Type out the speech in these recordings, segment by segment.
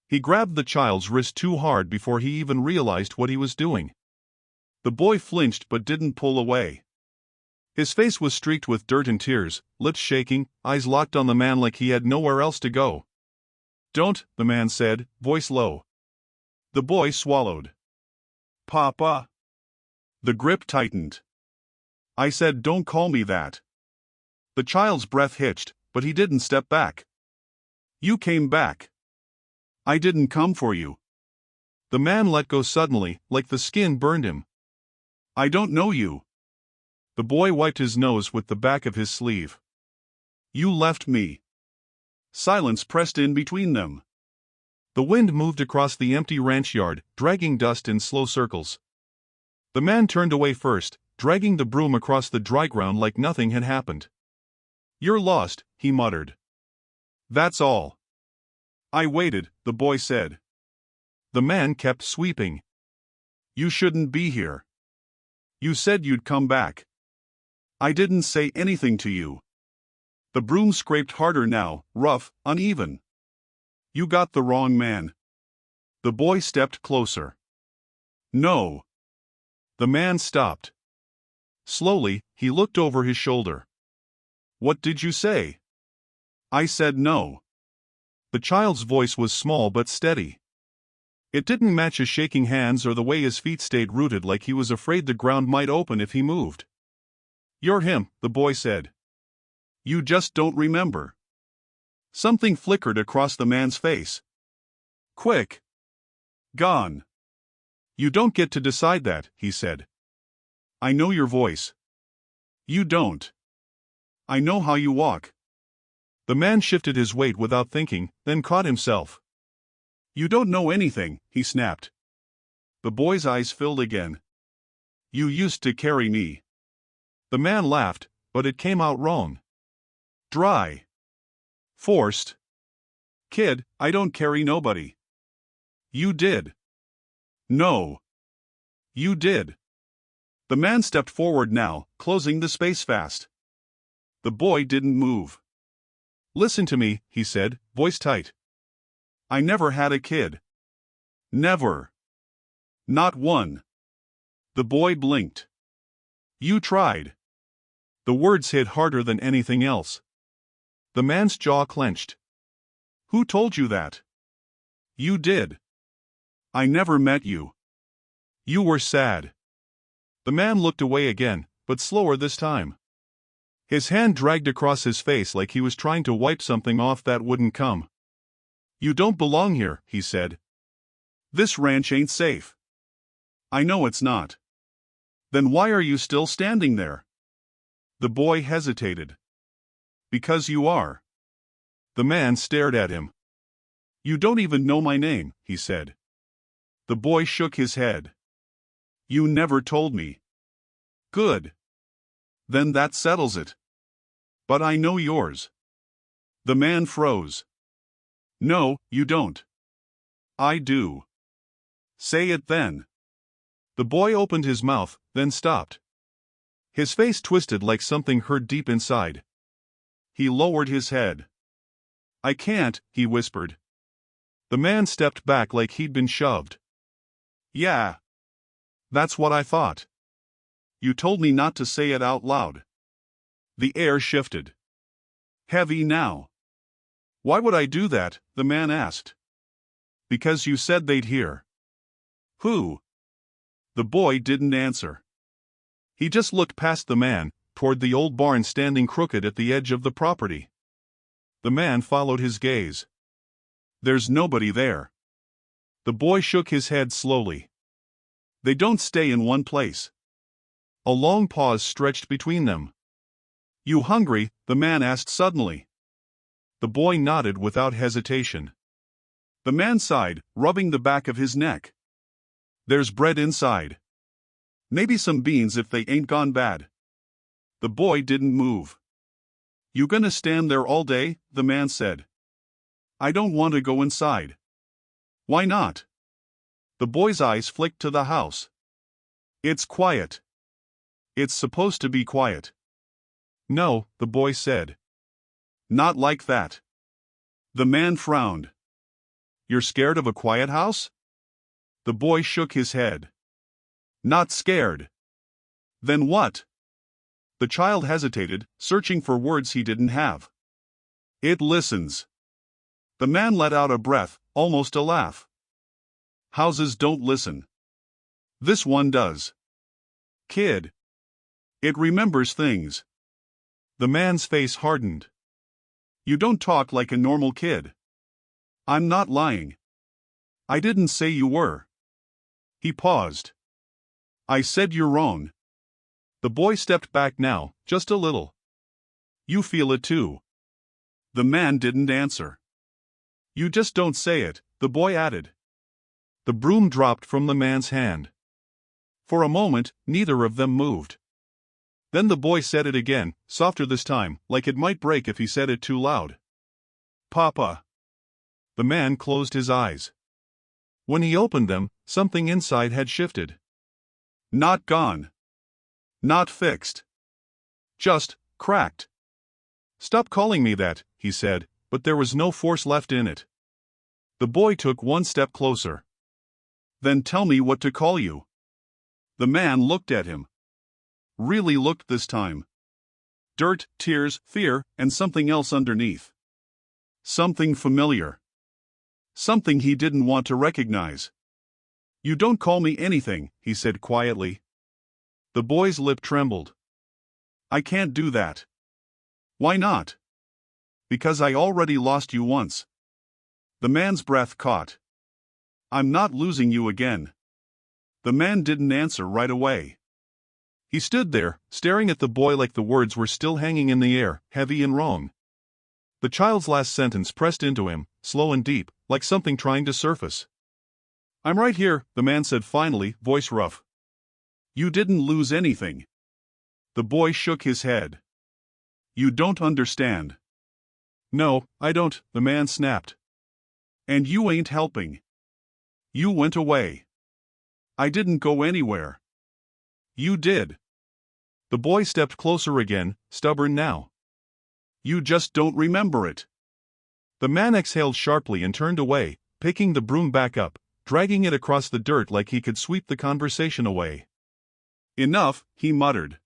He grabbed the child's wrist too hard before he even realized what he was doing. The boy flinched but didn't pull away. His face was streaked with dirt and tears, lips shaking, eyes locked on the man like he had nowhere else to go. "Don't," the man said, voice low. The boy swallowed. "Papa." The grip tightened. "I said don't call me that." The child's breath hitched, but he didn't step back. "You came back." "I didn't come for you." The man let go suddenly, like the skin burned him. "I don't know you." The boy wiped his nose with the back of his sleeve. "You left me." Silence pressed in between them. The wind moved across the empty ranch yard, dragging dust in slow circles. The man turned away first, dragging the broom across the dry ground like nothing had happened. "You're lost," he muttered. "That's all." "I waited," the boy said. The man kept sweeping. "You shouldn't be here. You said you'd come back." "I didn't say anything to you." The broom scraped harder now, rough, uneven. "You got the wrong man." The boy stepped closer. "No." The man stopped. Slowly, he looked over his shoulder. "What did you say?" "I said no." The child's voice was small but steady. It didn't match his shaking hands or the way his feet stayed rooted, like he was afraid the ground might open if he moved. "You're him," the boy said. "You just don't remember." Something flickered across the man's face. "Quick." "Gone." "You don't get to decide that," he said. "I know your voice." "You don't." "I know how you walk." The man shifted his weight without thinking, then caught himself. "You don't know anything," he snapped. The boy's eyes filled again. "You used to carry me." The man laughed, but it came out wrong. Dry. Forced. "Kid, I don't carry nobody." "You did." "No." "You did." The man stepped forward now, closing the space fast. The boy didn't move. "Listen to me," he said, voice tight. "I never had a kid." "Never." "Not one." The boy blinked. "You tried." The words hit harder than anything else. The man's jaw clenched. "Who told you that?" "You did." "I never met you." "You were sad." The man looked away again, but slower this time. His hand dragged across his face like he was trying to wipe something off that wouldn't come. "You don't belong here," he said. "This ranch ain't safe." "I know it's not." "Then why are you still standing there?" The boy hesitated. "Because you are." The man stared at him. "You don't even know my name," he said. The boy shook his head. "You never told me." "Good. Then that settles it." "But I know yours." The man froze. "No, you don't." "I do." "Say it then." The boy opened his mouth, then stopped. His face twisted like something hurt deep inside. He lowered his head. "I can't," he whispered. The man stepped back like he'd been shoved. "Yeah. That's what I thought. You told me not to say it out loud." The air shifted. "Heavy now." "Why would I do that?" the man asked. "Because you said they'd hear." "Who?" The boy didn't answer. He just looked past the man, toward the old barn standing crooked at the edge of the property. The man followed his gaze. "There's nobody there." The boy shook his head slowly. "They don't stay in one place." A long pause stretched between them. "You hungry?" the man asked suddenly. The boy nodded without hesitation. The man sighed, rubbing the back of his neck. "There's bread inside. Maybe some beans if they ain't gone bad." The boy didn't move. "You gonna stand there all day?" the man said. "I don't want to go inside." "Why not?" The boy's eyes flicked to the house. "It's quiet." "It's supposed to be quiet." "No," the boy said. "Not like that." The man frowned. You're scared of a quiet house? The boy shook his head. Not scared. Then what? The child hesitated, searching for words he didn't have. It listens. The man let out a breath, almost a laugh. Houses don't listen. This one does. Kid. It remembers things. The man's face hardened. You don't talk like a normal kid. I'm not lying. I didn't say you were. He paused. I said you're wrong. The boy stepped back now, just a little. You feel it too. The man didn't answer. You just don't say it, the boy added. The broom dropped from the man's hand. For a moment, neither of them moved. Then the boy said it again, softer this time, like it might break if he said it too loud. Papa. The man closed his eyes. When he opened them, something inside had shifted. Not gone. Not fixed. Just cracked. Stop calling me that, he said, but there was no force left in it. The boy took one step closer. Then tell me what to call you. The man looked at him. Really looked this time. Dirt, tears, fear, and something else underneath. Something familiar. Something he didn't want to recognize. You don't call me anything, he said quietly. The boy's lip trembled. I can't do that. Why not? Because I already lost you once. The man's breath caught. I'm not losing you again. The man didn't answer right away. He stood there, staring at the boy like the words were still hanging in the air, heavy and wrong. The child's last sentence pressed into him, slow and deep, like something trying to surface. I'm right here, the man said finally, voice rough. You didn't lose anything. The boy shook his head. You don't understand. No, I don't, the man snapped. And you ain't helping. You went away. I didn't go anywhere. You did. The boy stepped closer again, stubborn now. You just don't remember it. The man exhaled sharply and turned away, picking the broom back up, dragging it across the dirt like he could sweep the conversation away. Enough, he muttered.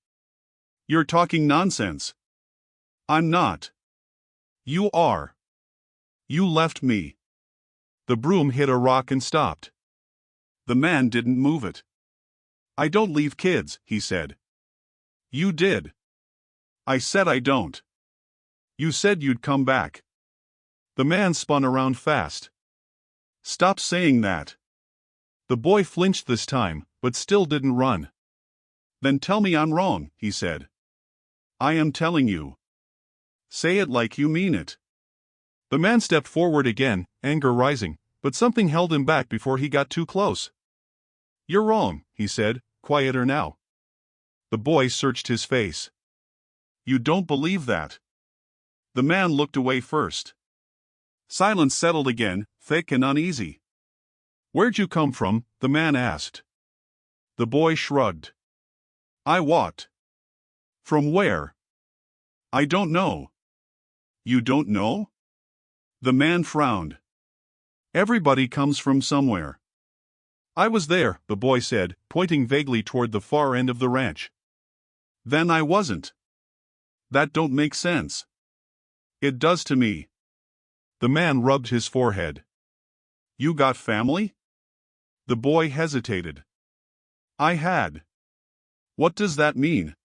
You're talking nonsense. I'm not. You are. You left me. The broom hit a rock and stopped. The man didn't move it. I don't leave kids, he said. You did. I said I don't. You said you'd come back. The man spun around fast. Stop saying that. The boy flinched this time, but still didn't run. Then tell me I'm wrong, he said. I am telling you. Say it like you mean it. The man stepped forward again, anger rising, but something held him back before he got too close. You're wrong, he said, quieter now. The boy searched his face. You don't believe that. The man looked away first. Silence settled again, thick and uneasy. Where'd you come from? The man asked. The boy shrugged. I walked. From where? I don't know. You don't know? The man frowned. Everybody comes from somewhere. I was there, the boy said, pointing vaguely toward the far end of the ranch. Then I wasn't. That don't make sense. It does to me. The man rubbed his forehead. You got family? The boy hesitated. I had. What does that mean?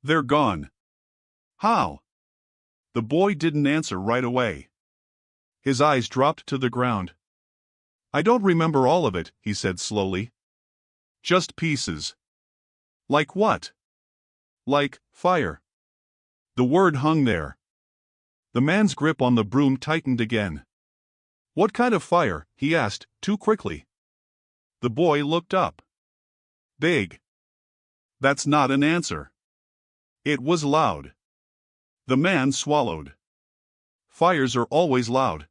They're gone. How? The boy didn't answer right away. His eyes dropped to the ground. I don't remember all of it, he said slowly. Just pieces. Like what? Like fire. The word hung there. The man's grip on the broom tightened again. What kind of fire? He asked, too quickly. The boy looked up. Big. That's not an answer. It was loud. The man swallowed. Fires are always loud.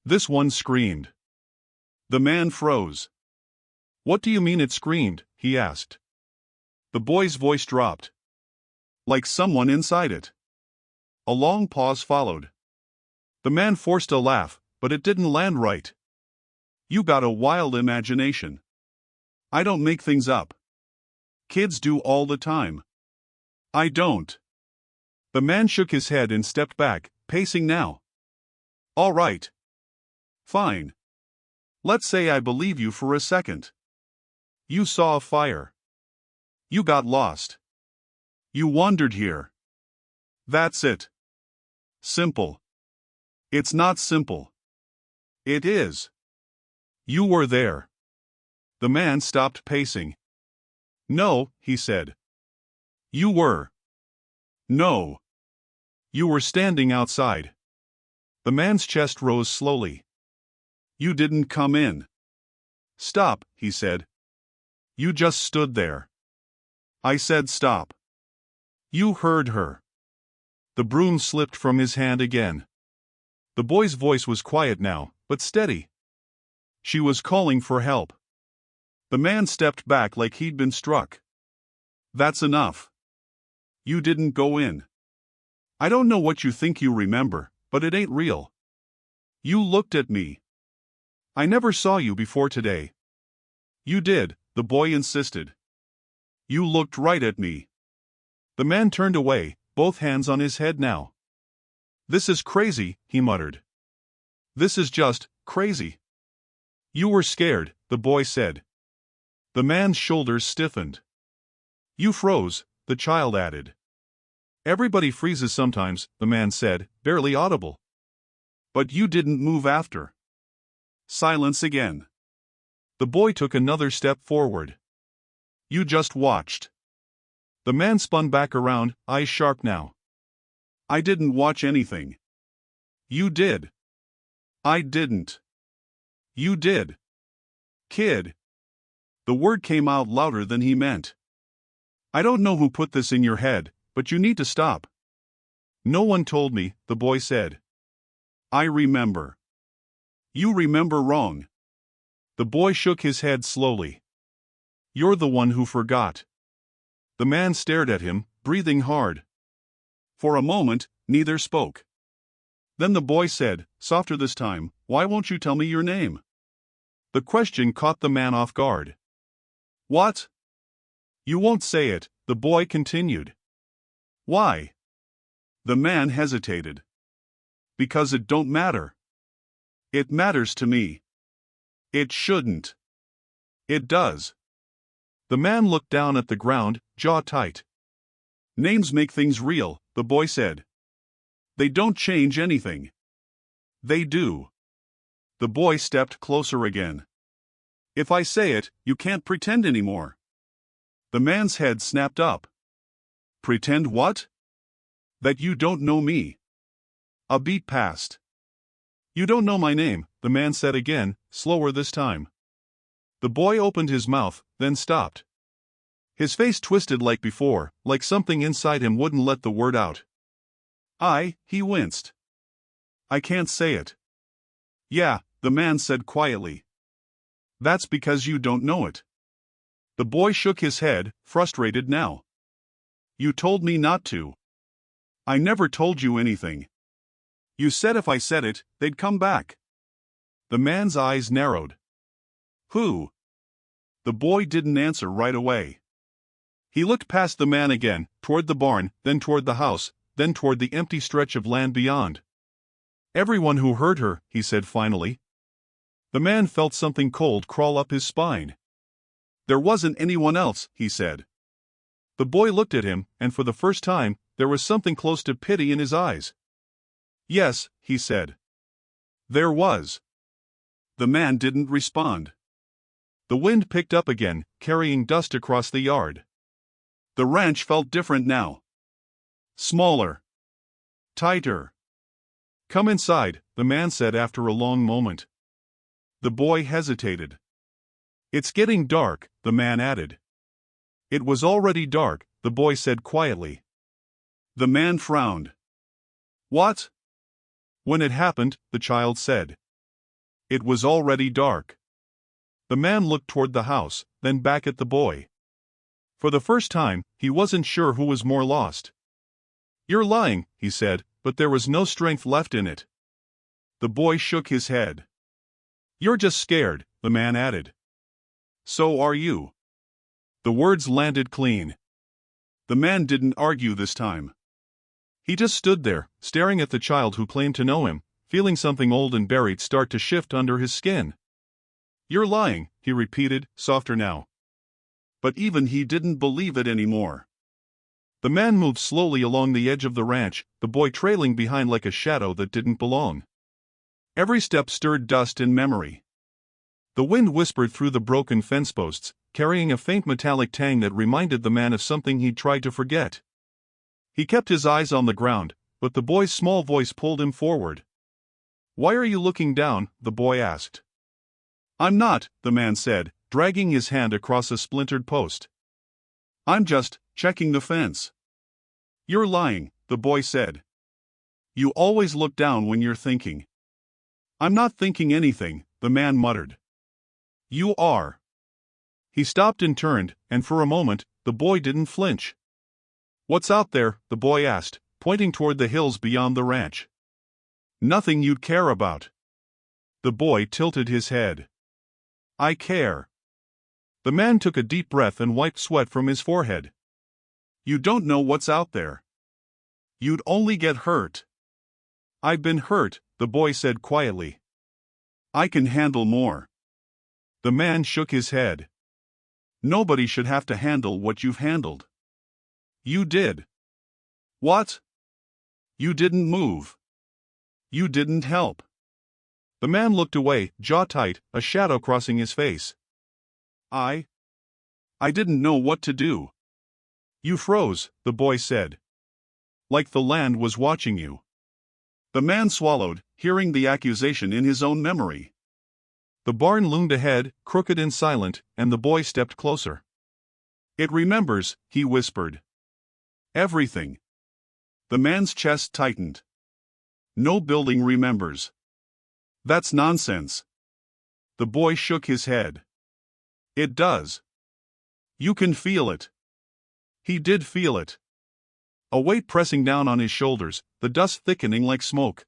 This one screamed. The man froze. What do you mean it screamed? He asked. The boy's voice dropped. Like someone inside it. A long pause followed. The man forced a laugh, but it didn't land right. You got a wild imagination. I don't make things up. Kids do all the time. I don't. The man shook his head and stepped back, pacing now. All right. Fine. Let's say I believe you for a second. You saw a fire. You got lost. You wandered here. That's it. Simple. It's not simple. It is. You were there. The man stopped pacing. No, he said. You were. No. You were standing outside. The man's chest rose slowly. You didn't come in. Stop, he said. You just stood there. I said stop. You heard her. The broom slipped from his hand again. The boy's voice was quiet now, but steady. She was calling for help. The man stepped back like he'd been struck. That's enough. You didn't go in. I don't know what you think you remember, but it ain't real. You looked at me. I never saw you before today. You did, the boy insisted. You looked right at me. The man turned away, both hands on his head now. This is crazy, he muttered. This is just crazy. You were scared, the boy said. The man's shoulders stiffened. You froze, the child added. Everybody freezes sometimes, the man said, barely audible. But you didn't move after. Silence again. The boy took another step forward. You just watched. The man spun back around, eyes sharp now. I didn't watch anything. You did. I didn't. You did. Kid. The word came out louder than he meant. I don't know who put this in your head, but you need to stop. No one told me, the boy said. I remember. You remember wrong. The boy shook his head slowly. You're the one who forgot. The man stared at him, breathing hard. For a moment, neither spoke. Then the boy said, softer this time, why won't you tell me your name? The question caught the man off guard. What? You won't say it, the boy continued. Why? The man hesitated. Because it don't matter. It matters to me. It shouldn't. It does. The man looked down at the ground, jaw tight. Names make things real, the boy said. They don't change anything. They do. The boy stepped closer again. If I say it, you can't pretend anymore. The man's head snapped up. Pretend what? That you don't know me. A beat passed. You don't know my name, the man said again, slower this time. The boy opened his mouth, then stopped. His face twisted like before, like something inside him wouldn't let the word out. He winced. I can't say it. Yeah, the man said quietly. That's because you don't know it. The boy shook his head, frustrated now. You told me not to. I never told you anything. You said if I said it, they'd come back. The man's eyes narrowed. Who? The boy didn't answer right away. He looked past the man again, toward the barn, then toward the house, then toward the empty stretch of land beyond. Everyone who heard her, he said finally. The man felt something cold crawl up his spine. There wasn't anyone else, he said. The boy looked at him, and for the first time, there was something close to pity in his eyes. Yes, he said. There was. The man didn't respond. The wind picked up again, carrying dust across the yard. The ranch felt different now. Smaller. Tighter. Come inside, the man said after a long moment. The boy hesitated. It's getting dark, the man added. It was already dark, the boy said quietly. The man frowned. What? When it happened, the child said. It was already dark. The man looked toward the house, then back at the boy. For the first time, he wasn't sure who was more lost. You're lying, he said, but there was no strength left in it. The boy shook his head. You're just scared, the man added. So are you. The words landed clean. The man didn't argue this time. He just stood there, staring at the child who claimed to know him, feeling something old and buried start to shift under his skin. You're lying, he repeated, softer now. But even he didn't believe it anymore. The man moved slowly along the edge of the ranch, the boy trailing behind like a shadow that didn't belong. Every step stirred dust and memory. The wind whispered through the broken fence posts, carrying a faint metallic tang that reminded the man of something he'd tried to forget. He kept his eyes on the ground, but the boy's small voice pulled him forward. Why are you looking down? The boy asked. I'm not, the man said, dragging his hand across a splintered post. I'm just checking the fence. You're lying, the boy said. You always look down when you're thinking. I'm not thinking anything, the man muttered. You are. He stopped and turned, and for a moment, the boy didn't flinch. What's out there? The boy asked, pointing toward the hills beyond the ranch. Nothing you'd care about. The boy tilted his head. I care. The man took a deep breath and wiped sweat from his forehead. You don't know what's out there. You'd only get hurt. I've been hurt, the boy said quietly. I can handle more. The man shook his head. Nobody should have to handle what you've handled. You did. What? You didn't move. You didn't help. The man looked away, jaw tight, a shadow crossing his face. I didn't know what to do. You froze, the boy said. Like the land was watching you. The man swallowed, hearing the accusation in his own memory. The barn loomed ahead, crooked and silent, and the boy stepped closer. It remembers, he whispered. Everything. The man's chest tightened. No building remembers. That's nonsense. The boy shook his head. It does. You can feel it. He did feel it. A weight pressing down on his shoulders, the dust thickening like smoke.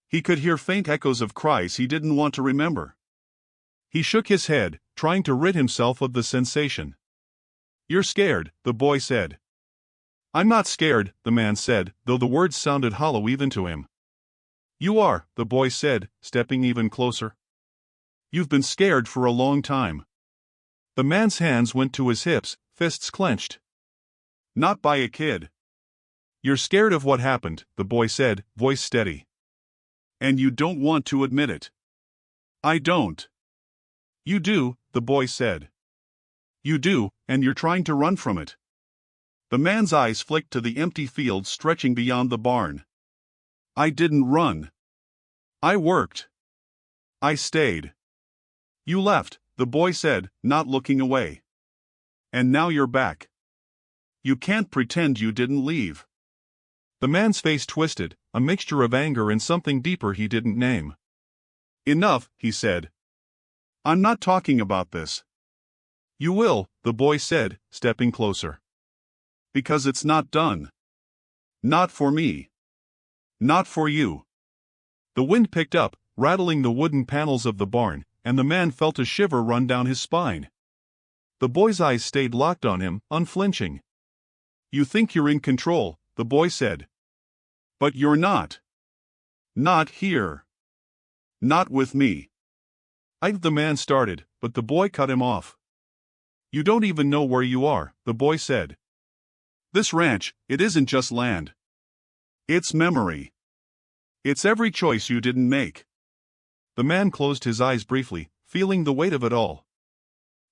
He could hear faint echoes of cries he didn't want to remember. He shook his head, trying to rid himself of the sensation. You're scared, the boy said. I'm not scared, the man said, though the words sounded hollow even to him. You are, the boy said, stepping even closer. You've been scared for a long time. The man's hands went to his hips, fists clenched. Not by a kid. You're scared of what happened, the boy said, voice steady. And you don't want to admit it. I don't. You do, the boy said. You do, and you're trying to run from it. The man's eyes flicked to the empty field stretching beyond the barn. I didn't run. I worked. I stayed. You left, the boy said, not looking away. And now you're back. You can't pretend you didn't leave. The man's face twisted, a mixture of anger and something deeper he didn't name. Enough, he said. I'm not talking about this. You will, the boy said, stepping closer. Because it's not done. Not for me. Not for you. The wind picked up, rattling the wooden panels of the barn, and the man felt a shiver run down his spine. The boy's eyes stayed locked on him, unflinching. You think you're in control, the boy said. But you're not. Not here. Not with me. The man started, but the boy cut him off. You don't even know where you are, the boy said. This ranch, it isn't just land. It's memory. It's every choice you didn't make. The man closed his eyes briefly, feeling the weight of it all.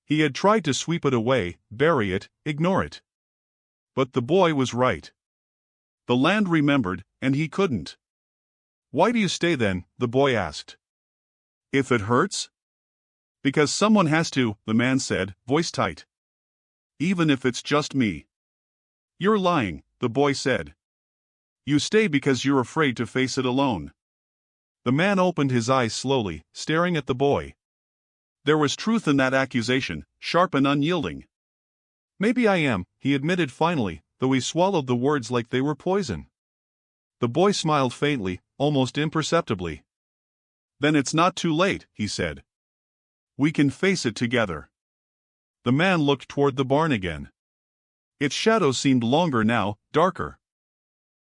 He had tried to sweep it away, bury it, ignore it. But the boy was right. The land remembered, and he couldn't. Why do you stay then? The boy asked. If it hurts? Because someone has to, the man said, voice tight. Even if it's just me. You're lying, the boy said. You stay because you're afraid to face it alone. The man opened his eyes slowly, staring at the boy. There was truth in that accusation, sharp and unyielding. Maybe I am, he admitted finally, though he swallowed the words like they were poison. The boy smiled faintly, almost imperceptibly. Then it's not too late, he said. We can face it together. The man looked toward the barn again. Its shadow seemed longer now, darker.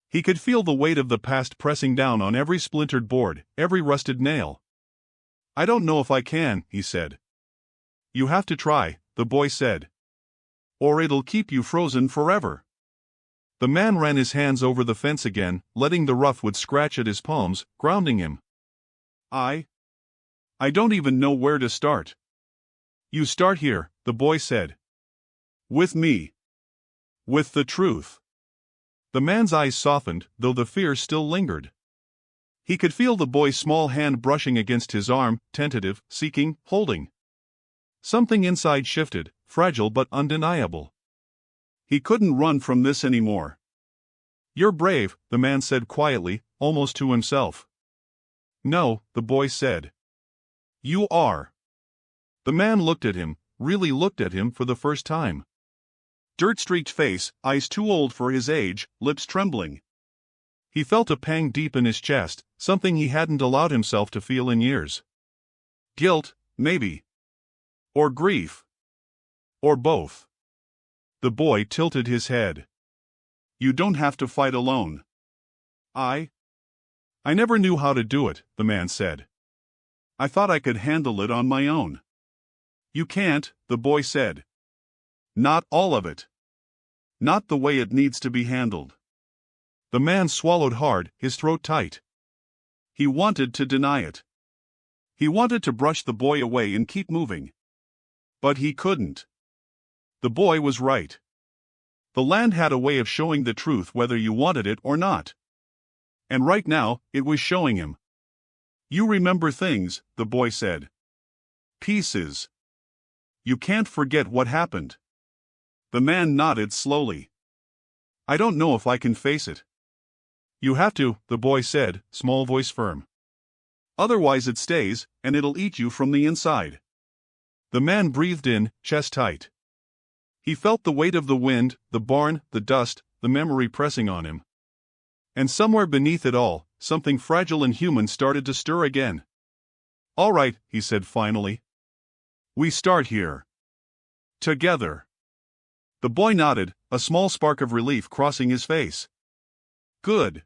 He could feel the weight of the past pressing down on every splintered board, every rusted nail. I don't know if I can, he said. You have to try, the boy said. Or it'll keep you frozen forever. The man ran his hands over the fence again, letting the rough wood scratch at his palms, grounding him. I don't even know where to start. You start here, the boy said. With me. With the truth. The man's eyes softened, though the fear still lingered. He could feel the boy's small hand brushing against his arm, tentative, seeking, holding. Something inside shifted, fragile but undeniable. He couldn't run from this anymore. You're brave, the man said quietly, almost to himself. No, the boy said. You are. The man looked at him, really looked at him for the first time. Dirt-streaked face, eyes too old for his age, lips trembling. He felt a pang deep in his chest, something he hadn't allowed himself to feel in years. Guilt, maybe. Or grief. Or both. The boy tilted his head. You don't have to fight alone. I never knew how to do it, the man said. I thought I could handle it on my own. You can't, the boy said. Not all of it. Not the way it needs to be handled. The man swallowed hard, his throat tight. He wanted to deny it. He wanted to brush the boy away and keep moving. But he couldn't. The boy was right. The land had a way of showing the truth whether you wanted it or not. And right now, it was showing him. You remember things, the boy said. Pieces. You can't forget what happened. The man nodded slowly. I don't know if I can face it. You have to, the boy said, small voice firm. Otherwise it stays, and it'll eat you from the inside. The man breathed in, chest tight. He felt the weight of the wind, the barn, the dust, the memory pressing on him. And somewhere beneath it all, something fragile and human started to stir again. All right, he said finally. We start here. Together. The boy nodded, a small spark of relief crossing his face. Good.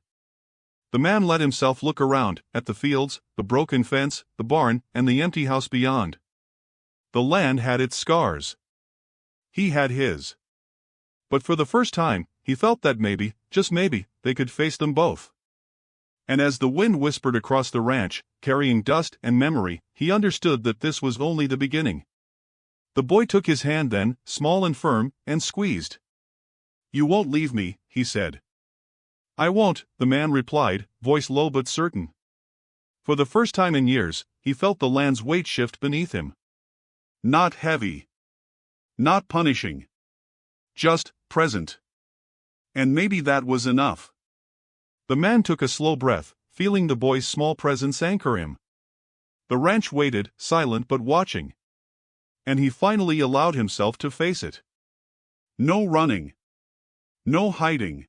The man let himself look around, at the fields, the broken fence, the barn, and the empty house beyond. The land had its scars. He had his. But for the first time, he felt that maybe, just maybe, they could face them both. And as the wind whispered across the ranch, carrying dust and memory, he understood that this was only the beginning. The boy took his hand then, small and firm, and squeezed. You won't leave me, he said. I won't, the man replied, voice low but certain. For the first time in years, he felt the land's weight shift beneath him. Not heavy. Not punishing. Just present. And maybe that was enough. The man took a slow breath, feeling the boy's small presence anchor him. The ranch waited, silent but watching. And he finally allowed himself to face it. No running. No hiding.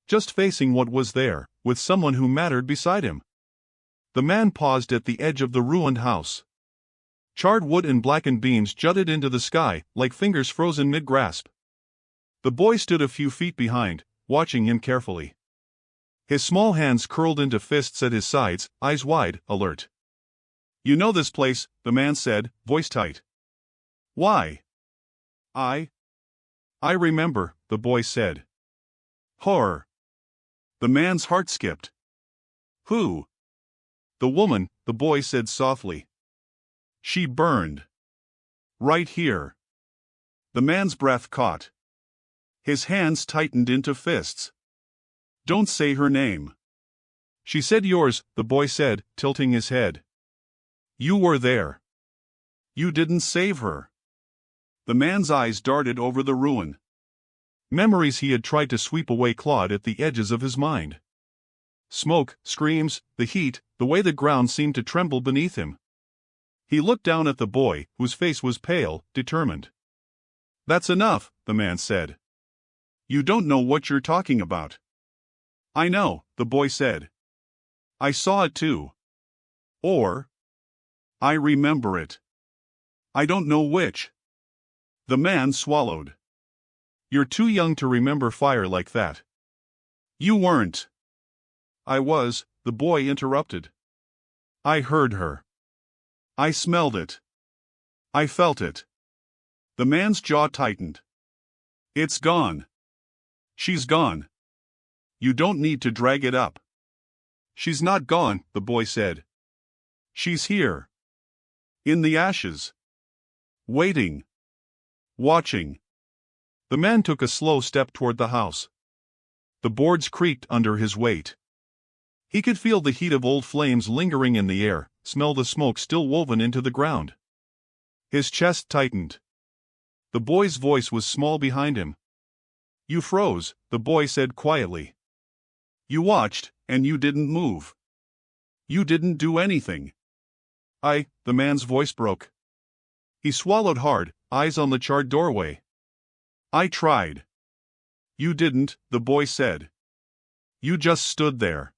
Just facing what was there, with someone who mattered beside him. The man paused at the edge of the ruined house. Charred wood and blackened beams jutted into the sky, like fingers frozen mid-grasp. The boy stood a few feet behind, watching him carefully. His small hands curled into fists at his sides, eyes wide, alert. You know this place, the man said, voice tight. Why? I remember, the boy said. Horror. The man's heart skipped. Who? The woman, the boy said softly. She burned. Right here. The man's breath caught. His hands tightened into fists. Don't say her name. She said yours, the boy said, tilting his head. You were there. You didn't save her. The man's eyes darted over the ruin. Memories he had tried to sweep away clawed at the edges of his mind. Smoke, screams, the heat, the way the ground seemed to tremble beneath him. He looked down at the boy, whose face was pale, determined. That's enough, the man said. You don't know what you're talking about. I know, the boy said. I saw it too. Or, I remember it. I don't know which. The man swallowed. You're too young to remember fire like that. You weren't. I was, the boy interrupted. I heard her. I smelled it. I felt it. The man's jaw tightened. It's gone. She's gone. You don't need to drag it up. She's not gone, the boy said. She's here. In the ashes. Waiting. Watching. The man took a slow step toward the house. The boards creaked under his weight. He could feel the heat of old flames lingering in the air, smell the smoke still woven into the ground. His chest tightened. The boy's voice was small behind him. You froze, the boy said quietly. You watched, and you didn't move. You didn't do anything. The man's voice broke. He swallowed hard, eyes on the charred doorway. I tried. You didn't, the boy said. You just stood there.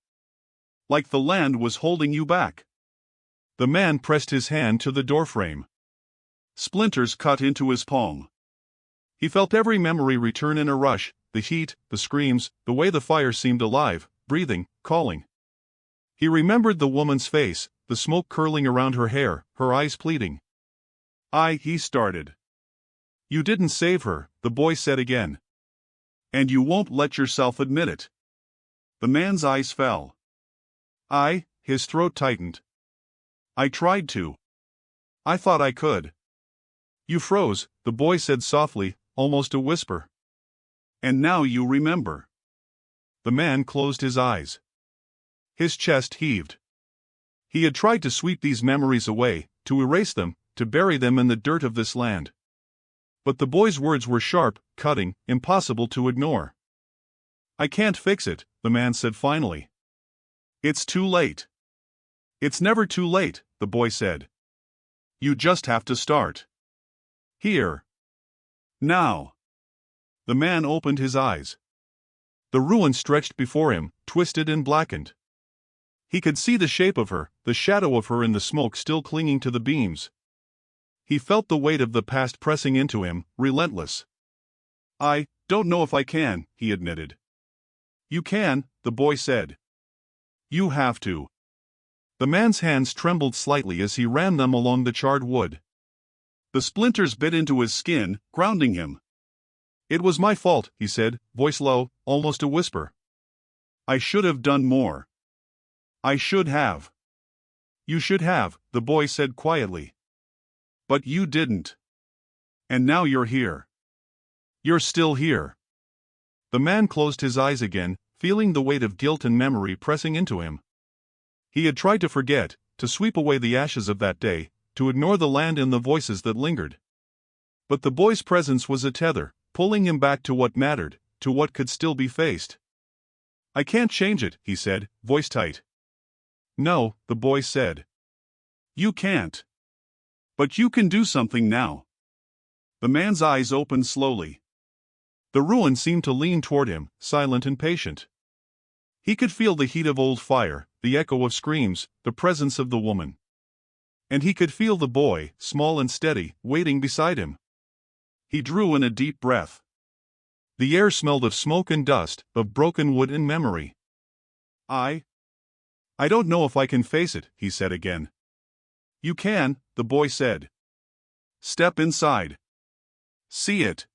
Like the land was holding you back. The man pressed his hand to the doorframe. Splinters cut into his palm. He felt every memory return in a rush, the heat, the screams, the way the fire seemed alive, breathing, calling. He remembered the woman's face, the smoke curling around her hair, her eyes pleading. He started. You didn't save her, the boy said again. And you won't let yourself admit it. The man's eyes fell. His throat tightened. I tried to. I thought I could. You froze, the boy said softly, almost a whisper. And now you remember. The man closed his eyes. His chest heaved. He had tried to sweep these memories away, to erase them, to bury them in the dirt of this land. But the boy's words were sharp, cutting, impossible to ignore. I can't fix it, the man said finally. It's too late. It's never too late, the boy said. You just have to start. Here. Now. The man opened his eyes. The ruin stretched before him, twisted and blackened. He could see the shape of her, the shadow of her in the smoke still clinging to the beams. He felt the weight of the past pressing into him, relentless. I don't know if I can, he admitted. You can, the boy said. You have to. The man's hands trembled slightly as he ran them along the charred wood. The splinters bit into his skin, grounding him. It was my fault, he said, voice low, almost a whisper. I should have done more. I should have. You should have, the boy said quietly. But you didn't. And now you're here. You're still here. The man closed his eyes again, feeling the weight of guilt and memory pressing into him. He had tried to forget, to sweep away the ashes of that day, to ignore the land and the voices that lingered. But the boy's presence was a tether, pulling him back to what mattered, to what could still be faced. I can't change it, he said, voice tight. No, the boy said. You can't. But you can do something now. The man's eyes opened slowly. The ruin seemed to lean toward him, silent and patient. He could feel the heat of old fire, the echo of screams, the presence of the woman. And he could feel the boy, small and steady, waiting beside him. He drew in a deep breath. The air smelled of smoke and dust, of broken wood and memory. I don't know if I can face it, he said again. You can, the boy said. Step inside. See it.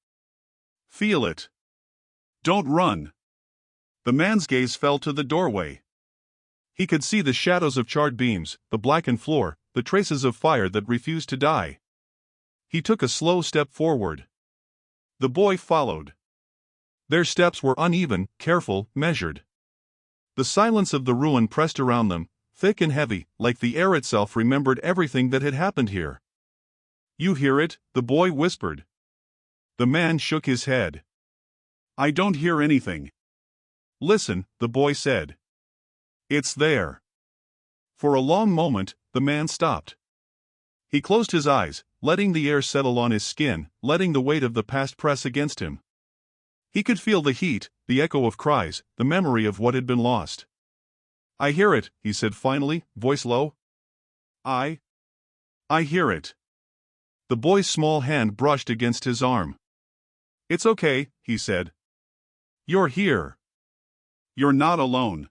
Feel it. Don't run. The man's gaze fell to the doorway. He could see the shadows of charred beams, the blackened floor, the traces of fire that refused to die. He took a slow step forward. The boy followed. Their steps were uneven, careful, measured. The silence of the ruin pressed around them, thick and heavy, like the air itself remembered everything that had happened here. You hear it? The boy whispered. The man shook his head. I don't hear anything. Listen, the boy said. It's there. For a long moment, the man stopped. He closed his eyes, letting the air settle on his skin, letting the weight of the past press against him. He could feel the heat, the echo of cries, the memory of what had been lost. I hear it, he said finally, voice low. I hear it. The boy's small hand brushed against his arm. It's okay, he said. You're here. You're not alone.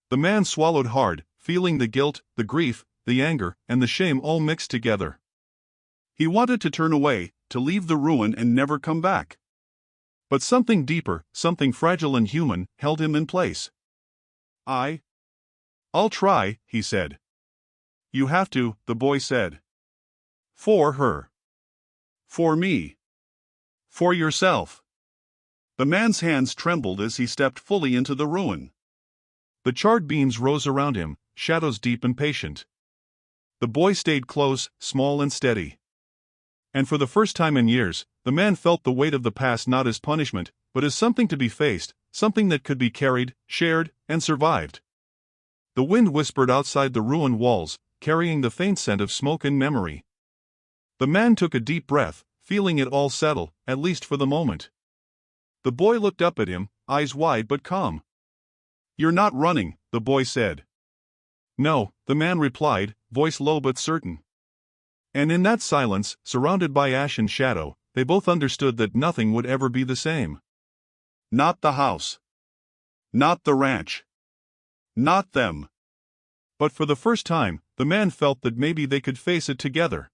The man swallowed hard, feeling the guilt, the grief, the anger, and the shame all mixed together. He wanted to turn away, to leave the ruin and never come back. But something deeper, something fragile and human, held him in place. I'll try, he said. You have to, the boy said. For her. For me. For yourself. The man's hands trembled as he stepped fully into the ruin. The charred beams rose around him, shadows deep and patient. The boy stayed close, small and steady. And for the first time in years, the man felt the weight of the past not as punishment, but as something to be faced, something that could be carried, shared, and survived. The wind whispered outside the ruined walls, carrying the faint scent of smoke and memory. The man took a deep breath, feeling it all settle, at least for the moment. The boy looked up at him, eyes wide but calm. You're not running, the boy said. No, the man replied, voice low but certain. And in that silence, surrounded by ash and shadow, they both understood that nothing would ever be the same. Not the house. Not the ranch. Not them. But for the first time, the man felt that maybe they could face it together.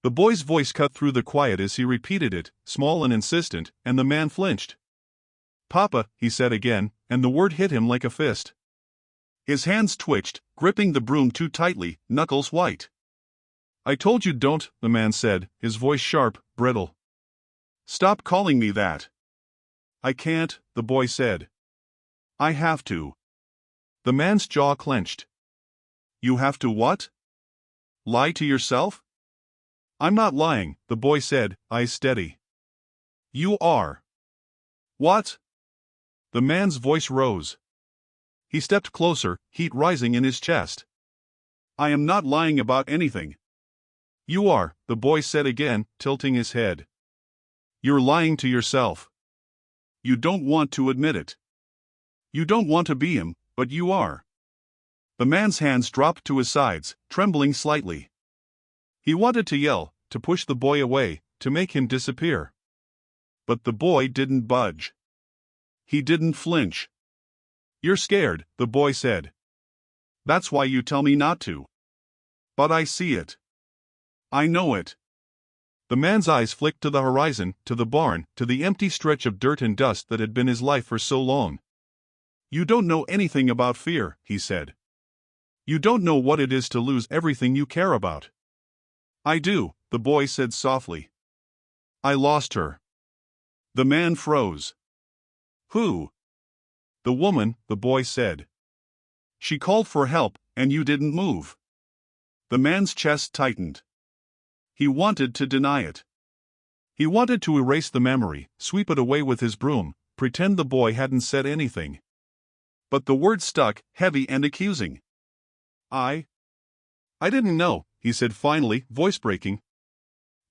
The boy's voice cut through the quiet as he repeated it, small and insistent, and the man flinched. Papa, he said again, and the word hit him like a fist. His hands twitched, gripping the broom too tightly, knuckles white. I told you don't, the man said, his voice sharp, brittle. Stop calling me that. I can't, the boy said. I have to. The man's jaw clenched. You have to what? Lie to yourself? I'm not lying, the boy said, eyes steady. You are. What? The man's voice rose. He stepped closer, heat rising in his chest. I am not lying about anything. You are, the boy said again, tilting his head. You're lying to yourself. You don't want to admit it. You don't want to be him, but you are. The man's hands dropped to his sides, trembling slightly. He wanted to yell, to push the boy away, to make him disappear. But the boy didn't budge. He didn't flinch. You're scared, the boy said. That's why you tell me not to. But I see it. I know it. The man's eyes flicked to the horizon, to the barn, to the empty stretch of dirt and dust that had been his life for so long. You don't know anything about fear, he said. You don't know what it is to lose everything you care about. I do, the boy said softly. I lost her. The man froze. Who? The woman, the boy said. She called for help, and you didn't move. The man's chest tightened. He wanted to deny it. He wanted to erase the memory, sweep it away with his broom, pretend the boy hadn't said anything. But the word stuck, heavy and accusing. I didn't know, he said finally, voice breaking.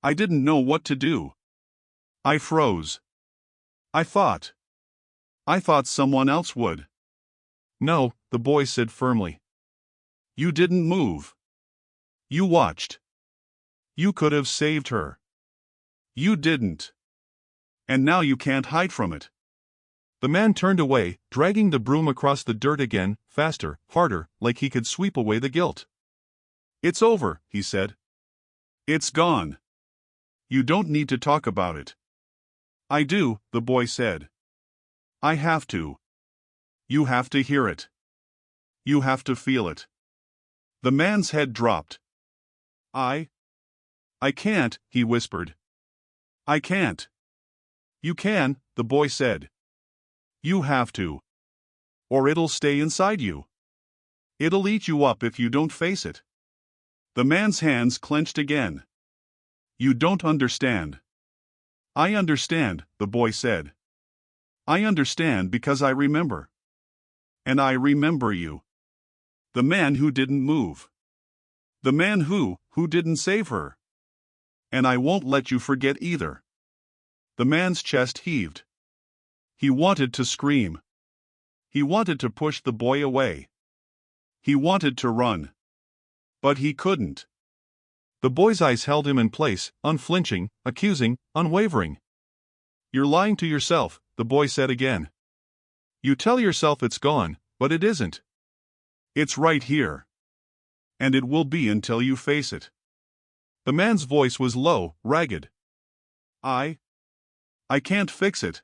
I didn't know what to do. I froze. I thought someone else would. No, the boy said firmly. You didn't move. You watched. You could have saved her. You didn't. And now you can't hide from it. The man turned away, dragging the broom across the dirt again, faster, harder, like he could sweep away the guilt. It's over, he said. It's gone. You don't need to talk about it. I do, the boy said. I have to. You have to hear it. You have to feel it. The man's head dropped. I can't, he whispered. I can't. You can, the boy said. You have to. Or it'll stay inside you. It'll eat you up if you don't face it. The man's hands clenched again. You don't understand. I understand, the boy said. I understand because I remember. And I remember you. The man who didn't move. The man who didn't save her. And I won't let you forget either. The man's chest heaved. He wanted to scream. He wanted to push the boy away. He wanted to run. But he couldn't. The boy's eyes held him in place, unflinching, accusing, unwavering. "You're lying to yourself," the boy said again. "You tell yourself it's gone, but it isn't. It's right here. And it will be until you face it." The man's voice was low, ragged. I can't fix it."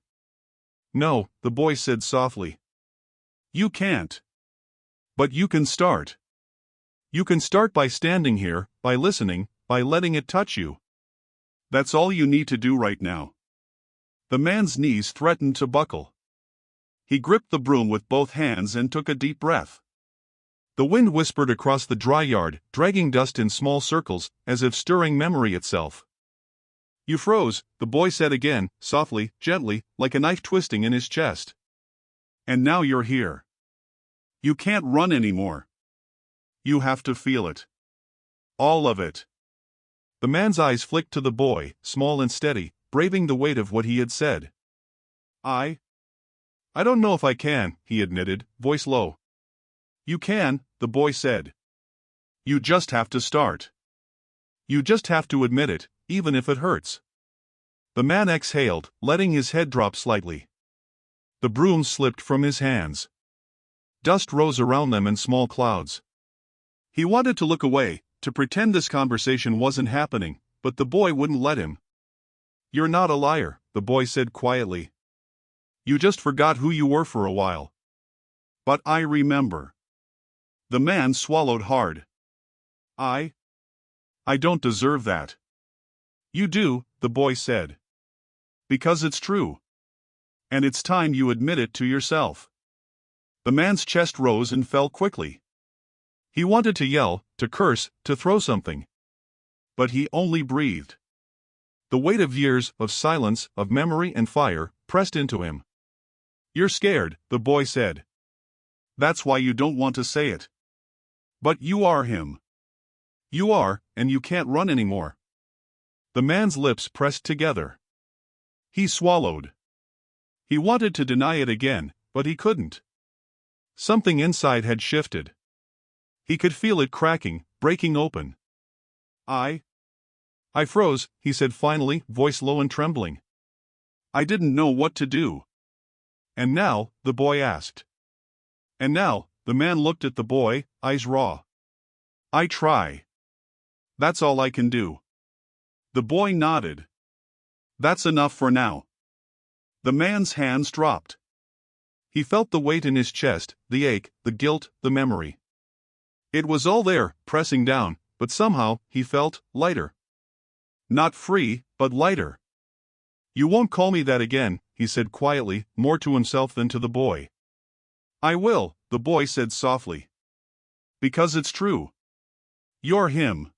"No," the boy said softly. "You can't. But you can start. You can start by standing here, by listening, by letting it touch you. That's all you need to do right now." The man's knees threatened to buckle. He gripped the broom with both hands and took a deep breath. The wind whispered across the dry yard, dragging dust in small circles, as if stirring memory itself. "You froze," the boy said again, softly, gently, like a knife twisting in his chest. "And now you're here. You can't run anymore. You have to feel it. All of it." The man's eyes flicked to the boy, small and steady, braving the weight of what he had said. I don't know if I can," he admitted, voice low. "You can," the boy said. "You just have to start. You just have to admit it, even if it hurts." The man exhaled, letting his head drop slightly. The broom slipped from his hands. Dust rose around them in small clouds. He wanted to look away, to pretend this conversation wasn't happening, but the boy wouldn't let him. "You're not a liar," the boy said quietly. "You just forgot who you were for a while." "But I remember." The man swallowed hard. I don't deserve that." "You do," the boy said. "Because it's true. And it's time you admit it to yourself." The man's chest rose and fell quickly. He wanted to yell, to curse, to throw something. But he only breathed. The weight of years, of silence, of memory and fire, pressed into him. "You're scared," the boy said. "That's why you don't want to say it. But you are him. You are, and you can't run anymore." The man's lips pressed together. He swallowed. He wanted to deny it again, but he couldn't. Something inside had shifted. He could feel it cracking, breaking open. I froze," he said finally, voice low and trembling. "I didn't know what to do." "And now?" the boy asked. "And now," the man looked at the boy, eyes raw. "I try. That's all I can do." The boy nodded. "That's enough for now." The man's hands dropped. He felt the weight in his chest, the ache, the guilt, the memory. It was all there, pressing down, but somehow, he felt lighter. Not free, but lighter. "You won't call me that again," he said quietly, more to himself than to the boy. "I will," the boy said softly. "Because it's true. You're him."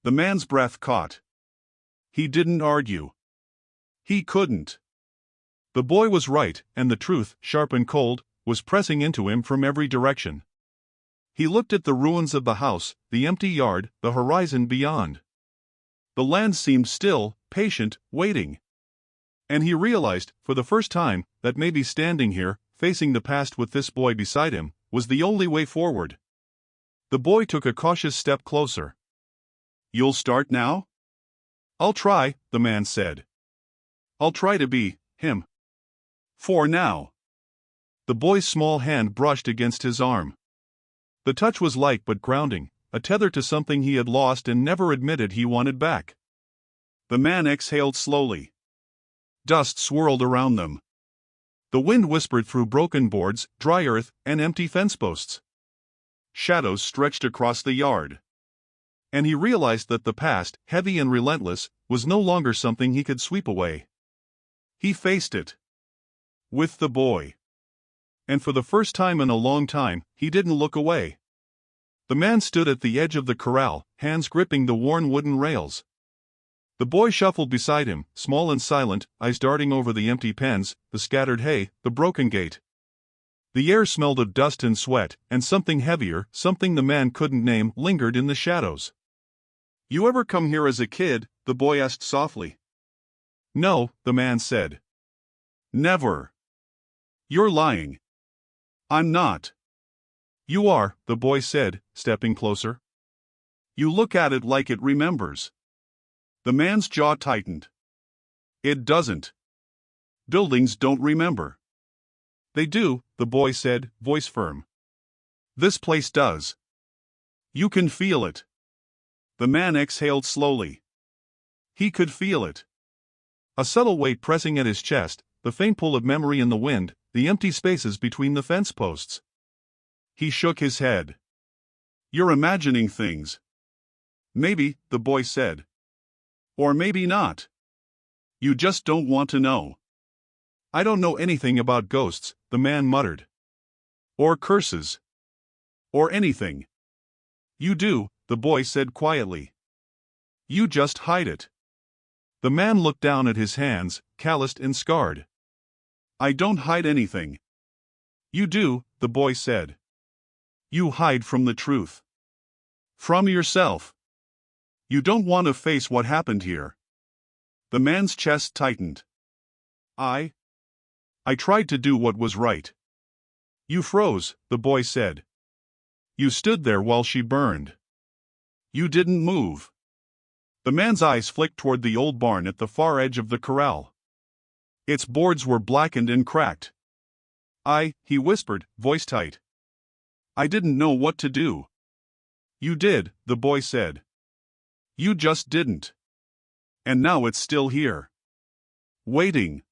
The man's breath caught. He didn't argue. He couldn't. The boy was right, and the truth, sharp and cold, was pressing into him from every direction. He looked at the ruins of the house, the empty yard, the horizon beyond. The land seemed still, patient, waiting. And he realized, for the first time, that maybe standing here, facing the past with this boy beside him, was the only way forward. The boy took a cautious step closer. "You'll start now?" "I'll try," the man said. "I'll try to be him. For now." The boy's small hand brushed against his arm. The touch was light but grounding, a tether to something he had lost and never admitted he wanted back. The man exhaled slowly. Dust swirled around them. The wind whispered through broken boards, dry earth, and empty fence posts. Shadows stretched across the yard. And he realized that the past, heavy and relentless, was no longer something he could sweep away. He faced it. With the boy. And for the first time in a long time, he didn't look away. The man stood at the edge of the corral, hands gripping the worn wooden rails. The boy shuffled beside him, small and silent, eyes darting over the empty pens, the scattered hay, the broken gate. The air smelled of dust and sweat, and something heavier, something the man couldn't name, lingered in the shadows. "You ever come here as a kid?" the boy asked softly. "No," the man said. "Never." "You're lying." "I'm not." "You are," the boy said, stepping closer. You look at it like it remembers. The man's jaw tightened. It doesn't. Buildings don't remember. They do, the boy said, voice firm. This place does. You can feel it. The man exhaled slowly. He could feel it. A subtle weight pressing at his chest, the faint pull of memory in the wind, the empty spaces between the fence posts. He shook his head. You're imagining things. Maybe, the boy said. Or maybe not. You just don't want to know. I don't know anything about ghosts, the man muttered. Or curses. Or anything. You do, the boy said quietly. You just hide it. The man looked down at his hands, calloused and scarred. I don't hide anything. You do, the boy said. You hide from the truth. From yourself. You don't want to face what happened here. The man's chest tightened. I tried to do what was right. You froze, the boy said. You stood there while she burned. You didn't move. The man's eyes flicked toward the old barn at the far edge of the corral. Its boards were blackened and cracked. He whispered, voice tight. I didn't know what to do. You did, the boy said. You just didn't. And now it's still here. Waiting.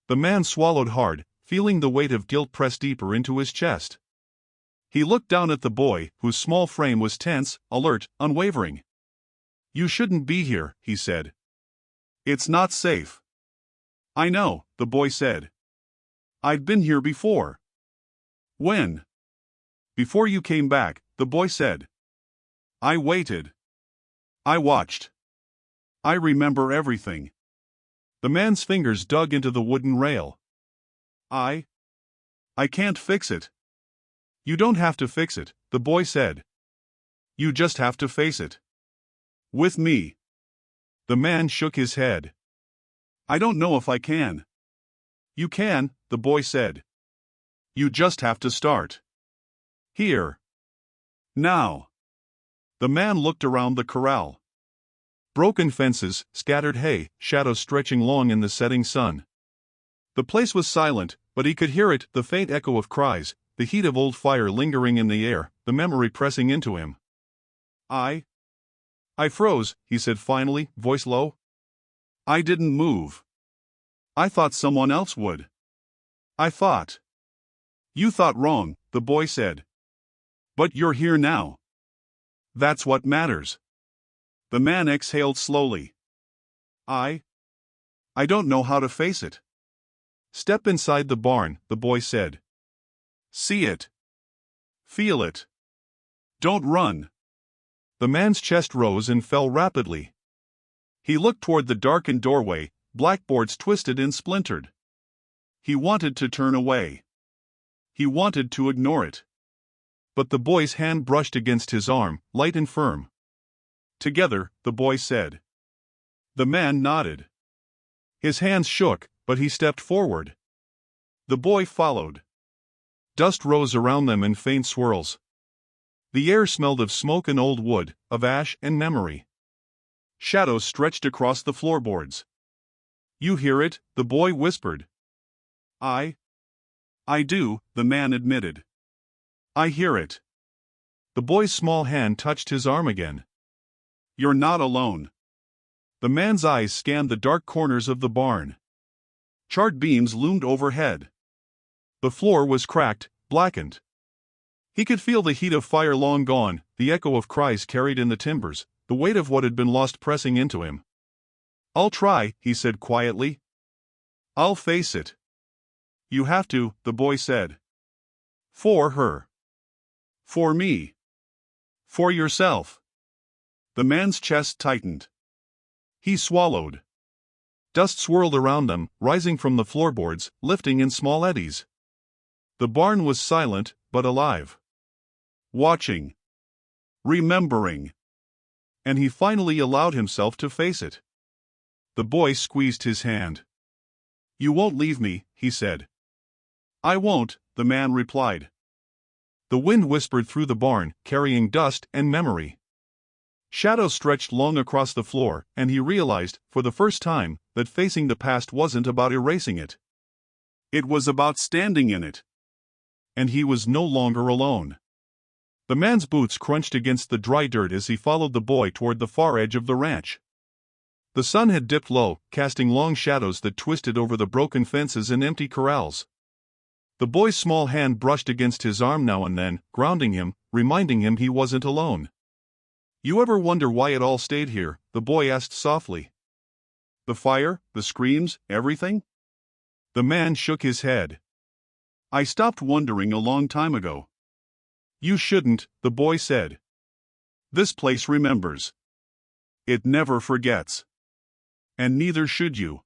The man swallowed hard, feeling the weight of guilt press deeper into his chest. He looked down at the boy, whose small frame was tense, alert, unwavering. You shouldn't be here, he said. It's not safe. I know, the boy said. I'd been here before. When? Before you came back, the boy said. I waited. I watched. I remember everything. The man's fingers dug into the wooden rail. I can't fix it. You don't have to fix it, the boy said. You just have to face it. With me. The man shook his head. I don't know if I can. You can, the boy said. You just have to start. Here. Now. The man looked around the corral. Broken fences, scattered hay, shadows stretching long in the setting sun. The place was silent, but he could hear it, the faint echo of cries, the heat of old fire lingering in the air, the memory pressing into him. I froze, he said finally, voice low. I didn't move. I thought someone else would. I thought. You thought wrong, the boy said. But you're here now. That's what matters. The man exhaled slowly. I don't know how to face it. Step inside the barn, the boy said. See it. Feel it. Don't run. The man's chest rose and fell rapidly. He looked toward the darkened doorway, blackboards twisted and splintered. He wanted to turn away. He wanted to ignore it. But the boy's hand brushed against his arm, light and firm. Together, the boy said. The man nodded. His hands shook, but he stepped forward. The boy followed. Dust rose around them in faint swirls. The air smelled of smoke and old wood, of ash and memory. Shadows stretched across the floorboards. You hear it, the boy whispered. I do, the man admitted. I hear it. The boy's small hand touched his arm again. You're not alone. The man's eyes scanned the dark corners of the barn. Charred beams loomed overhead. The floor was cracked, blackened. He could feel the heat of fire long gone, the echo of cries carried in the timbers, the weight of what had been lost pressing into him. I'll try, he said quietly. I'll face it. You have to, the boy said. For her. For me. For yourself. The man's chest tightened. He swallowed. Dust swirled around them, rising from the floorboards, lifting in small eddies. The barn was silent, but alive. Watching. Remembering. And he finally allowed himself to face it. The boy squeezed his hand. You won't leave me, he said. I won't, the man replied. The wind whispered through the barn, carrying dust and memory. Shadows stretched long across the floor, and he realized, for the first time, that facing the past wasn't about erasing it. It was about standing in it. And he was no longer alone. The man's boots crunched against the dry dirt as he followed the boy toward the far edge of the ranch. The sun had dipped low, casting long shadows that twisted over the broken fences and empty corrals. The boy's small hand brushed against his arm now and then, grounding him, reminding him he wasn't alone. "You ever wonder why it all stayed here?" the boy asked softly. "The fire, the screams, everything?" The man shook his head. "I stopped wondering a long time ago." "You shouldn't," the boy said. "This place remembers. It never forgets. And neither should you."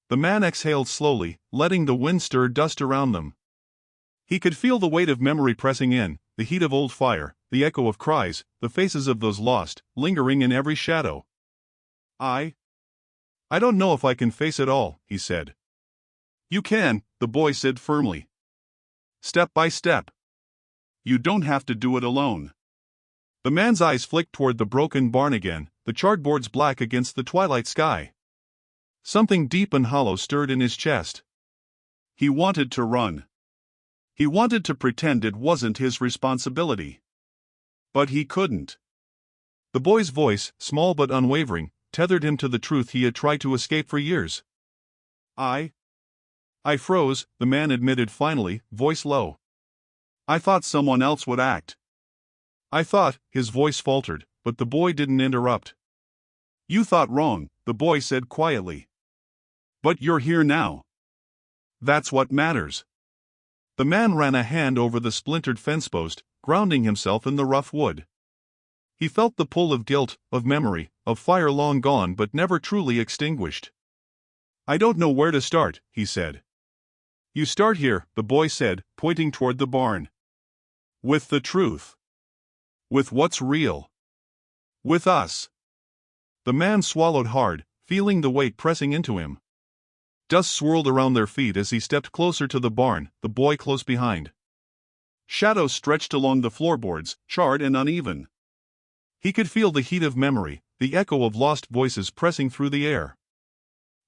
The man exhaled slowly, letting the wind stir dust around them. He could feel the weight of memory pressing in, the heat of old fire, the echo of cries, the faces of those lost, lingering in every shadow. I don't know if I can face it all," he said. "You can," the boy said firmly. "Step by step. You don't have to do it alone." The man's eyes flicked toward the broken barn again, the charred boards black against the twilight sky. Something deep and hollow stirred in his chest. He wanted to run. He wanted to pretend it wasn't his responsibility. But he couldn't. The boy's voice, small but unwavering, tethered him to the truth he had tried to escape for years. I froze," the man admitted finally, voice low. "I thought someone else would act." "I thought," his voice faltered, but the boy didn't interrupt. "You thought wrong," the boy said quietly. "But you're here now. That's what matters." The man ran a hand over the splintered fence post, grounding himself in the rough wood. He felt the pull of guilt, of memory, of fire long gone but never truly extinguished. "I don't know where to start," he said. "You start here," the boy said, pointing toward the barn. "With the truth. With what's real. With us." The man swallowed hard, feeling the weight pressing into him. Dust swirled around their feet as he stepped closer to the barn, the boy close behind. Shadows stretched along the floorboards, charred and uneven. He could feel the heat of memory, the echo of lost voices pressing through the air.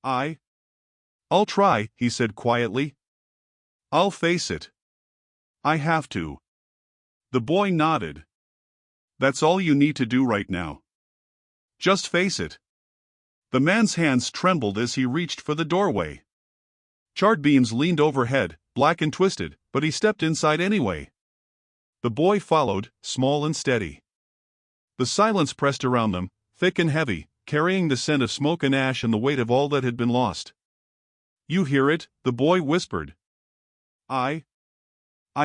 "I'll try," he said quietly. "I'll face it. I have to." The boy nodded. "That's all you need to do right now. Just face it." The man's hands trembled as he reached for the doorway. Charred beams leaned overhead, black and twisted, but he stepped inside anyway. The boy followed, small and steady. The silence pressed around them, thick and heavy, carrying the scent of smoke and ash and the weight of all that had been lost. "You hear it?" the boy whispered. I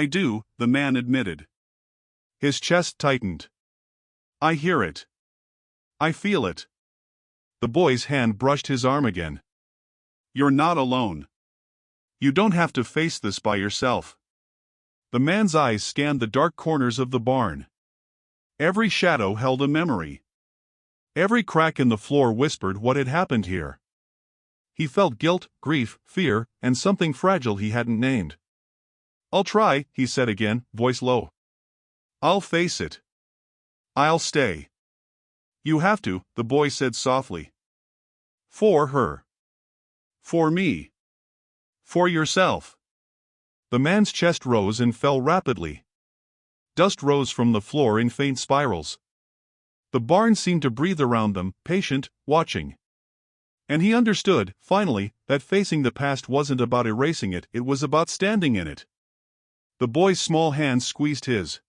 do," the man admitted. His chest tightened. "I hear it. I feel it." The boy's hand brushed his arm again. "You're not alone. You don't have to face this by yourself." The man's eyes scanned the dark corners of the barn. Every shadow held a memory. Every crack in the floor whispered what had happened here. He felt guilt, grief, fear, and something fragile he hadn't named. "I'll try," he said again, voice low. "I'll face it. I'll stay." "You have to," the boy said softly. "For her. For me. For yourself." The man's chest rose and fell rapidly. Dust rose from the floor in faint spirals. The barn seemed to breathe around them, patient, watching. And he understood, finally, that facing the past wasn't about erasing it, it was about standing in it. The boy's small hand squeezed his.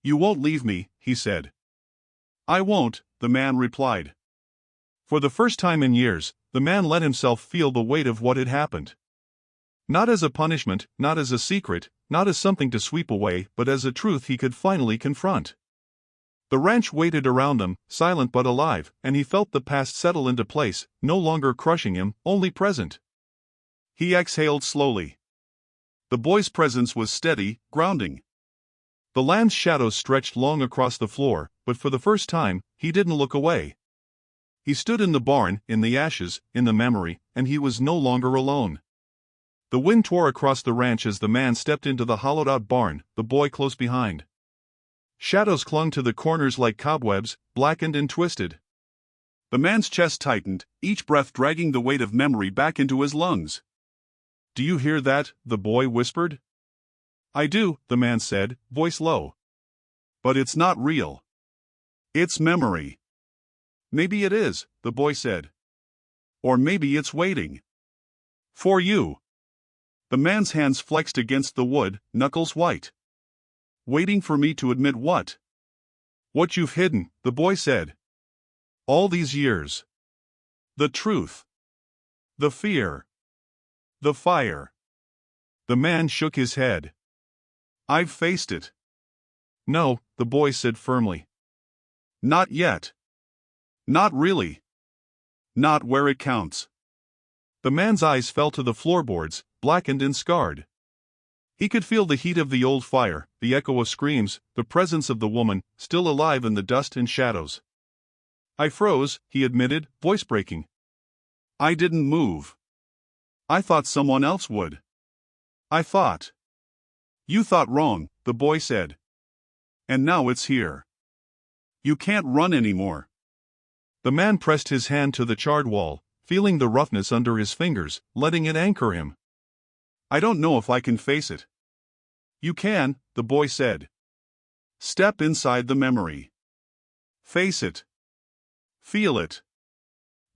"You won't leave me," he said. "I won't," the man replied. For the first time in years, the man let himself feel the weight of what had happened. Not as a punishment, not as a secret, not as something to sweep away, but as a truth he could finally confront. The ranch waited around them, silent but alive, and he felt the past settle into place, no longer crushing him, only present. He exhaled slowly. The boy's presence was steady, grounding. The land's shadows stretched long across the floor, but for the first time, he didn't look away. He stood in the barn, in the ashes, in the memory, and he was no longer alone. The wind tore across the ranch as the man stepped into the hollowed-out barn, the boy close behind. Shadows clung to the corners like cobwebs, blackened and twisted. The man's chest tightened, each breath dragging the weight of memory back into his lungs. "Do you hear that?" the boy whispered. "I do," the man said, voice low. "But it's not real. It's memory." "Maybe it is," the boy said. "Or maybe it's waiting. For you." The man's hands flexed against the wood, knuckles white. "Waiting for me to admit what?" "What you've hidden," the boy said. "All these years. The truth. The fear. The fire." The man shook his head. "I've faced it." "No," the boy said firmly. "Not yet. Not really. Not where it counts." The man's eyes fell to the floorboards, blackened and scarred. He could feel the heat of the old fire, the echo of screams, the presence of the woman, still alive in the dust and shadows. "I froze," he admitted, voice breaking. "I didn't move. I thought someone else would. I thought." "You thought wrong," the boy said. "And now it's here. You can't run anymore." The man pressed his hand to the charred wall, feeling the roughness under his fingers, letting it anchor him. "I don't know if I can face it." "You can," the boy said. "Step inside the memory. Face it. Feel it.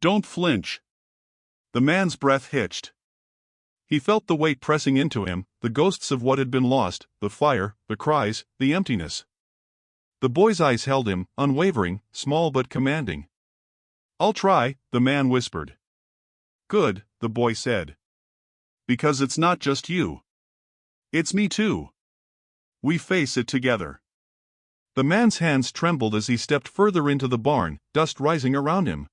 Don't flinch." The man's breath hitched. He felt the weight pressing into him, the ghosts of what had been lost, the fire, the cries, the emptiness. The boy's eyes held him, unwavering, small but commanding. "I'll try," the man whispered. "Good," the boy said. "Because it's not just you. It's me too. We face it together." The man's hands trembled as he stepped further into the barn, dust rising around him.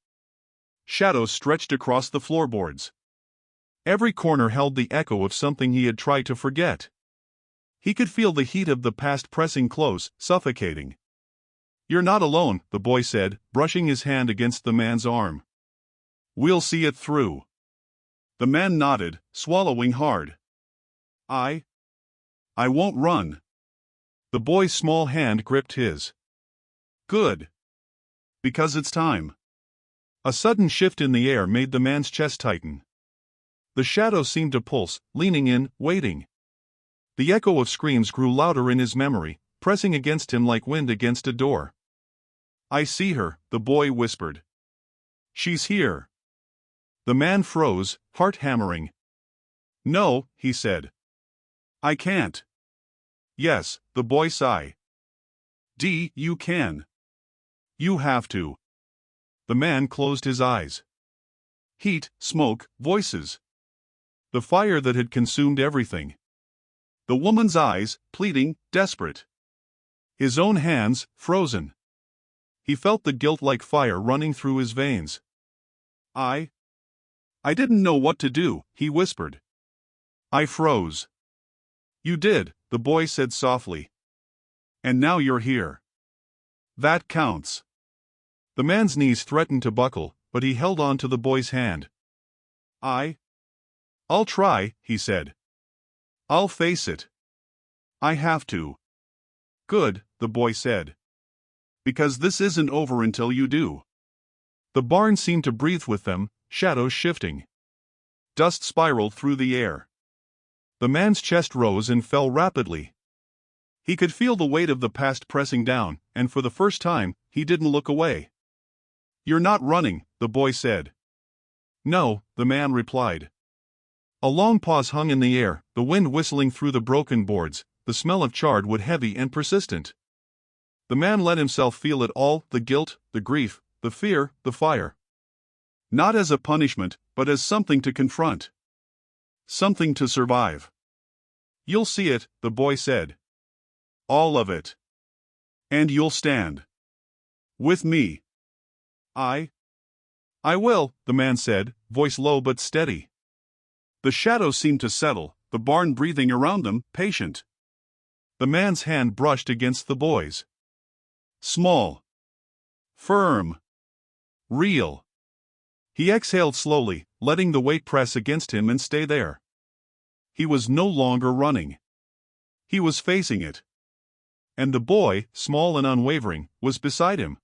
Shadows stretched across the floorboards. Every corner held the echo of something he had tried to forget. He could feel the heat of the past pressing close, suffocating. "You're not alone," the boy said, brushing his hand against the man's arm. "We'll see it through." The man nodded, swallowing hard. I won't run." The boy's small hand gripped his. "Good. Because it's time." A sudden shift in the air made the man's chest tighten. The shadows seemed to pulse, leaning in, waiting. The echo of screams grew louder in his memory, pressing against him like wind against a door. "I see her," the boy whispered. "She's here." The man froze, heart hammering. "No," he said. "I can't." "Yes," the boy sighed. You can. You have to." The man closed his eyes. Heat, smoke, voices. The fire that had consumed everything. The woman's eyes, pleading, desperate. His own hands, frozen. He felt the guilt like fire running through his veins. I didn't know what to do," he whispered. "I froze." "You did," the boy said softly. "And now you're here. That counts." The man's knees threatened to buckle, but he held on to the boy's hand. I'll try," he said. "I'll face it. I have to." "Good," the boy said. "Because this isn't over until you do." The barn seemed to breathe with them, shadows shifting. Dust spiraled through the air. The man's chest rose and fell rapidly. He could feel the weight of the past pressing down, and for the first time, he didn't look away. "You're not running," the boy said. "No," the man replied. A long pause hung in the air, the wind whistling through the broken boards, the smell of charred wood heavy and persistent. The man let himself feel it all, the guilt, the grief, the fear, the fire. Not as a punishment, but as something to confront. Something to survive. "You'll see it," the boy said. "All of it. And you'll stand. With me." I will," the man said, voice low but steady. The shadows seemed to settle, the barn breathing around them, patient. The man's hand brushed against the boy's. Small. Firm. Real. He exhaled slowly, letting the weight press against him and stay there. He was no longer running. He was facing it. And the boy, small and unwavering, was beside him.